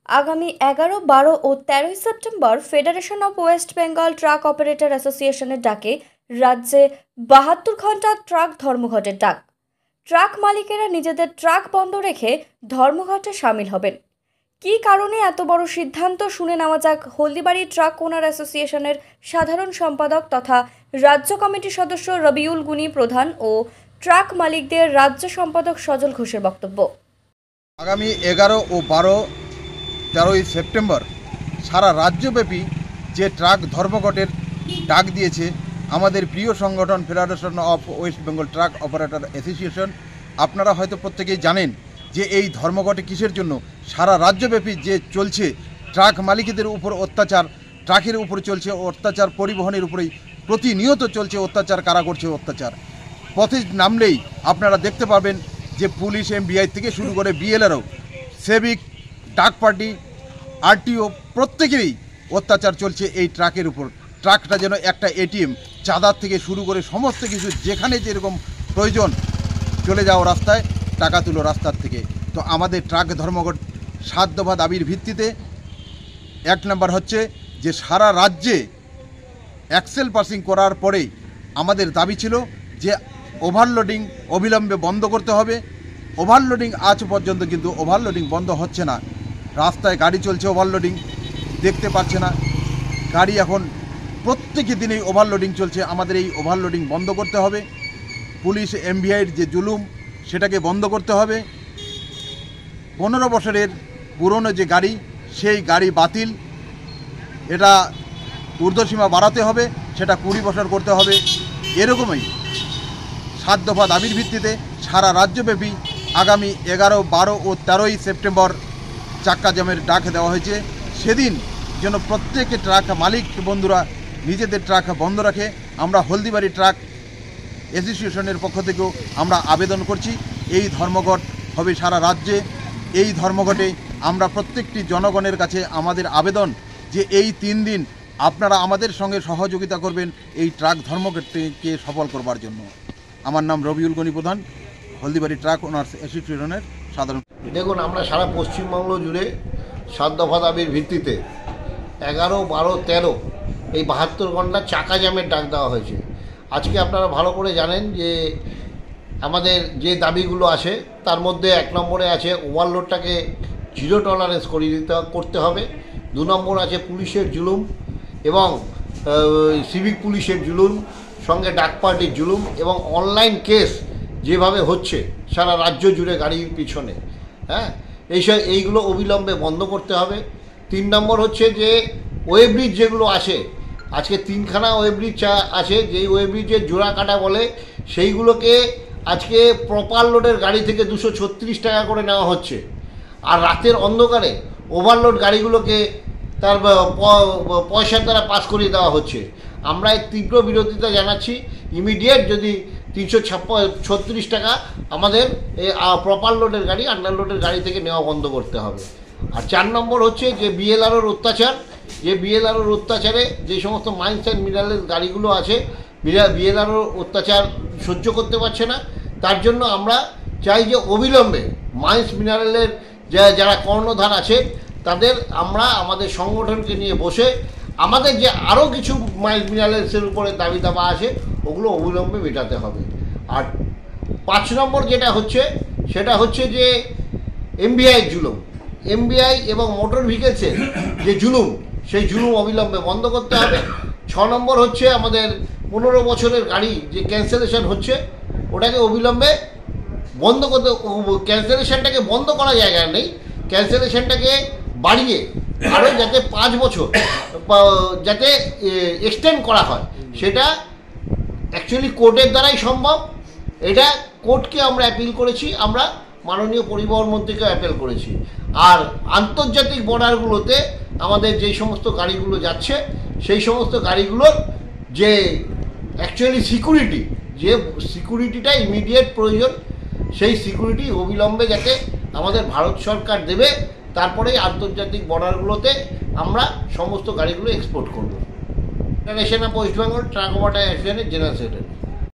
আগামী 11, 12 ও 13 September federation of West Bengal truck operator অ্যাসোসিয়েশনের ডাকে রাজ্যে 72 ঘন্টা ট্রাক ধর্মঘটের ডাক। ট্রাক মালিকেরা নিজেদের ট্রাক বন্ধ রেখে ধর্মঘটে সামিল হবেন। কী কারণে এত বড় সিদ্ধান্ত শুনে নেওয়া যাক হলদিবাড়ি ট্রাক ওনার অ্যাসোসিয়েশনের সাধারণ সম্পাদক তথা রাজ্য কমিটির সদস্য রবিউল গুনি প্রধান ও ট্রাক মালিকদের রাজ্য সম্পাদক সজল ঘোষের বক্তব্য। আগামী 11 ও 12, 13 সেপ্টেম্বর সারা রাজ্যব্যাপী যে ট্রাক ধর্মঘটের ডাক দিয়েছে আমাদের প্রিয় সংগঠন federation of West Bengal truck operator association. আপনারা হয়তো প্রত্যেকেই জানেন যে এই ধর্মঘটে কিসের জন্য। সারা রাজ্যব্যাপী যে চলছে ট্রাক মালিকদের উপর অত্যাচার, ট্রাকের উপর চলছে অত্যাচার, পরিবহনের উপরেই প্রতিনিয়ত চলছে অত্যাচার। কারা করছে অত্যাচার? পথে নামলেই আপনারা দেখতে পাবেন যে পুলিশ, এমবিআই থেকে শুরু করে বিএলআরও, সেভিক, ডাক পার্টি, আরটিও প্রত্যেকেরই অত্যাচার চলছে এই ট্রাকের উপর। ট্রাকটা যেন একটা এটিএম, চাঁদার থেকে শুরু করে সমস্ত কিছু যেখানে যেরকম প্রয়োজন চলে যাও রাস্তায়, টাকা তুলো রাস্তার থেকে। তো আমাদের ট্রাক ধর্মঘট 7 দফা দাবির ভিত্তিতে 1 নম্বর হচ্ছে যে সারা রাজ্যে অ্যাক্সেল পাসিং করার পরেই আমাদের দাবি ছিল যে ওভারলোডিং অবিলম্বে বন্ধ করতে হবে। ওভারলোডিং আজ পর্যন্ত কিন্তু ওভারলোডিং বন্ধ হচ্ছে না। রাস্তায় গাড়ি চলছে, ওভারলোডিং দেখতে পাচ্ছে না গাড়ি। এখন প্রত্যেকটি দিনেই ওভারলোডিং চলছে। আমাদের এই ওভারলোডিং বন্ধ করতে হবে। পুলিশ, এমবিআইয়ের যে জুলুম সেটাকে বন্ধ করতে হবে। 15 বছরের পুরনো যে গাড়ি, সেই গাড়ি বাতিল, এটা ঊর্ধ্বসীমা বাড়াতে হবে, সেটা 20 বছর করতে হবে। এরকমই 7 দফা দাবির ভিত্তিতে সারা রাজ্যব্যাপী আগামী 11, 12 ও 13 সেপ্টেম্বর চাক্কা জ্যামের ডাক দেওয়া হয়েছে। সেদিন যেন প্রত্যেকে ট্রাক মালিক বন্ধুরা নিজেদের ট্রাক বন্ধ রাখে। আমরা হলদিবাড়ি ট্রাক অ্যাসোসিয়েশনের পক্ষ থেকেও আমরা আবেদন করছি। এই ধর্মঘট হবে সারা রাজ্যে। এই ধর্মঘটে আমরা প্রত্যেকটি জনগণের কাছে আমাদের আবেদন যে এই 3 দিন আপনারা আমাদের সঙ্গে সহযোগিতা করবেন এই ট্রাক ধর্মঘটকে সফল করবার জন্য। আমার নাম রবিউল গনি প্রধান, হলদিবাড়ি ট্রাক ওনার্স অ্যাসোসিয়েশনের সাধারণ। দেখুন, আমরা সারা পশ্চিমবঙ্গ জুড়ে 7 দফা দাবির ভিত্তিতে 11, 12, 13 এই 72 ঘন্টা চাকা জ্যামের ডাক দেওয়া হয়েছে। আজকে আপনারা ভালো করে জানেন যে আমাদের যে দাবিগুলো আছে তার মধ্যে 1 নম্বরে আছে ওভারলোডটাকে 0 টলারেন্স করতে হবে। 2 নম্বর আছে পুলিশের জুলুম এবং সিভিক পুলিশের জুলুম, সঙ্গে ডাক পার্টির জুলুম এবং অনলাইন কেস যেভাবে হচ্ছে সারা রাজ্য জুড়ে গাড়ির পিছনে, এইগুলো অবিলম্বে বন্ধ করতে হবে। 3 নম্বর হচ্ছে যে ওয়েব্রিজ যেগুলো আছে, আজকে 3খানা ওয়েব্রিজ আছে, যেই ওয়েব্রিজের জোড়া কাটা বলে, সেইগুলোকে আজকে প্রপার লোডের গাড়ি থেকে 236 টাকা করে নেওয়া হচ্ছে। আর রাতের অন্ধকারে ওভারলোড গাড়িগুলোকে তার পয়সার দ্বারা পাস করিয়ে দেওয়া হচ্ছে। আমরা এর তীব্র বিরোধিতা জানাচ্ছি। ইমিডিয়েট যদি 336 টাকা আমাদের এই প্রপার লোডের গাড়ি, আন্ডার লোডের গাড়ি থেকে নেওয়া বন্ধ করতে হবে। আর 4 নম্বর হচ্ছে যে বিএলআরওর অত্যাচার। যে বিএলআরওর অত্যাচারে যে সমস্ত মাইন্স অ্যান্ড মিনারেল গাড়িগুলো আছে, বিএলআরওর অত্যাচার সহ্য করতে পারছে না। তার জন্য আমরা চাই যে অবিলম্বে মাইন্স মিনারেলের যারা কর্ণধার আছে তাদের আমরা আমাদের সংগঠনকে নিয়ে বসে আমাদের যে আরও কিছু মাইন্স মিনারেলসের উপরে দাবি দাবা আছে ওগুলো অবিলম্বে মেটাতে হবে। আর 5 নম্বর যেটা হচ্ছে সেটা হচ্ছে যে এমবিআই জুলুম, এমবিআই এবং মোটর ভেহিকেলসের যে জুলুম, সেই জুলুম অবিলম্বে বন্ধ করতে হবে। 6 নম্বর হচ্ছে আমাদের 15 বছরের গাড়ি যে ক্যান্সেলেশন হচ্ছে ওটাকে অবিলম্বে বন্ধ করতে, ক্যান্সেলেশনটাকে বন্ধ করা জায়গা নেই, ক্যান্সেলেশনটাকে বাড়িয়ে আরও যাতে 5 বছর যাতে এক্সটেন্ড করা হয়, সেটা অ্যাকচুয়ালি কোর্টের দ্বারাই সম্ভব। এটা কোর্টকে আমরা অ্যাপিল করেছি, আমরা মাননীয় পরিবহন মন্ত্রীকে অ্যাপিল করেছি। আর আন্তর্জাতিক বর্ডারগুলোতে আমাদের যেই সমস্ত গাড়িগুলো যাচ্ছে সেই সমস্ত গাড়িগুলোর যে অ্যাকচুয়ালি সিকিউরিটি, যে সিকিউরিটিটা ইমিডিয়েট প্রয়োজন, সেই সিকিউরিটি অবিলম্বে যাতে আমাদের ভারত সরকার দেবে, তারপরেই আন্তর্জাতিক বর্ডারগুলোতে আমরা সমস্ত গাড়িগুলো এক্সপোর্ট করব। Federation of West Bengal truck operator অ্যাসোসিয়েশনের জেনারেল সেক্রেটারি।